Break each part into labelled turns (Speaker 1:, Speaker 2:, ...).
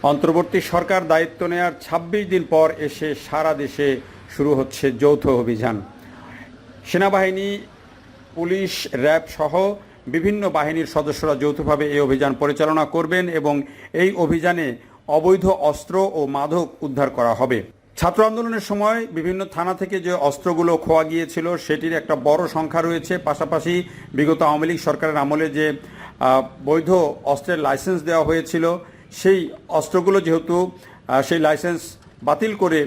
Speaker 1: অন্তর্বর্তী সরকার দায়িত্ব নেয়ার ২৬ দিন পর এসে সারা দেশে শুরু হচ্ছে যৌথ অভিযান। সেনাবাহিনী, পুলিশ, র্যাব সহ বিভিন্ন বাহিনীর সদস্যরা যৌথভাবে এই অভিযান পরিচালনা করবেন এবং এই অভিযানে অবৈধ অস্ত্র ও মাদক উদ্ধার করা হবে। ছাত্র আন্দোলনের সময় বিভিন্ন থানা থেকে যে অস্ত্রগুলো খোয়া গিয়েছিল সেটির একটা বড় সংখ্যা রয়েছে। পাশাপাশি বিগত আওয়ামী লীগ সরকারের আমলে যে বৈধ অস্ত্রের লাইসেন্স দেওয়া হয়েছিল, সেই অস্ত্রগুলো যেহেতু সেই লাইসেন্স বাতিল করে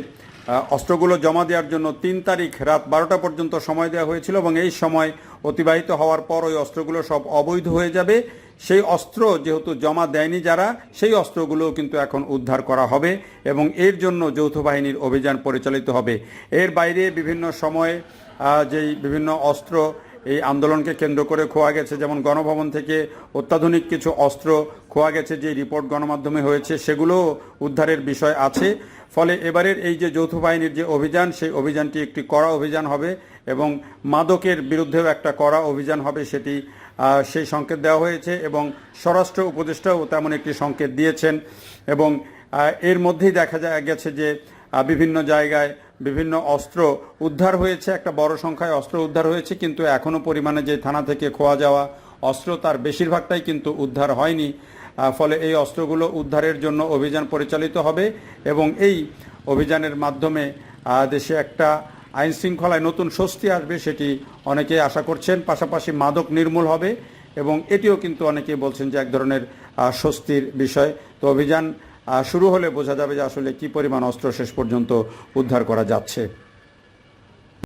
Speaker 1: অস্ত্রগুলো জমা দেওয়ার জন্য ৩ তারিখ রাত ১২টা পর্যন্ত সময় দেওয়া হয়েছিল এবং এই সময় অতিবাহিত হওয়ার পর ওই অস্ত্রগুলো সব অবৈধ হয়ে যাবে। সেই অস্ত্র যেহেতু জমা দেয়নি যারা, সেই অস্ত্রগুলো কিন্তু এখন উদ্ধার করা হবে এবং এর জন্য যৌথ বাহিনীর অভিযান পরিচালিত হবে। এর বাইরে বিভিন্ন সময়ে যেই বিভিন্ন অস্ত্র এই আন্দোলনকে কেন্দ্র করে খোয়া গেছে, যেমন গণভবন থেকে অত্যাধুনিক কিছু অস্ত্র খোয়া গেছে, যে রিপোর্ট গণমাধ্যমে হয়েছে সেগুলো উদ্ধারের বিষয় আছে। ফলে এবারের এই যে যৌথ বাহিনীর যে অভিযান, সেই অভিযানটি একটি কড়া অভিযান হবে এবং মাদকের বিরুদ্ধেও একটা কড়া অভিযান হবে, সেটি সেই সংকেত দেওয়া হয়েছে এবং স্বরাষ্ট্র উপদেষ্টাও তেমন একটি সংকেত দিয়েছেন। এবং এর মধ্যেই দেখা গেছে যে বিভিন্ন জায়গায় বিভিন্ন অস্ত্র উদ্ধার হয়েছে, একটা বড় সংখ্যায় অস্ত্র উদ্ধার হয়েছে, কিন্তু এখনও পরিমাণে যে থানা থেকে খোয়া যাওয়া অস্ত্র তার বেশিরভাগটাই কিন্তু উদ্ধার হয়নি। ফলে এই অস্ত্রগুলো উদ্ধারের জন্য অভিযান পরিচালিত হবে এবং এই অভিযানের মাধ্যমে দেশে একটা আইন শৃঙ্খলায় নতুন স্বস্তি আসবে, সেটি অনেকেই আশা করছেন। পাশাপাশি মাদক নির্মূল হবে এবং এটিও কিন্তু অনেকেই বলছেন যে এক ধরনের স্বস্তির বিষয়। তো অভিযান শুরু হলে বোঝা যাবে যে আসলে কী পরিমাণ অস্ত্র শেষ পর্যন্ত উদ্ধার করা যাচ্ছে।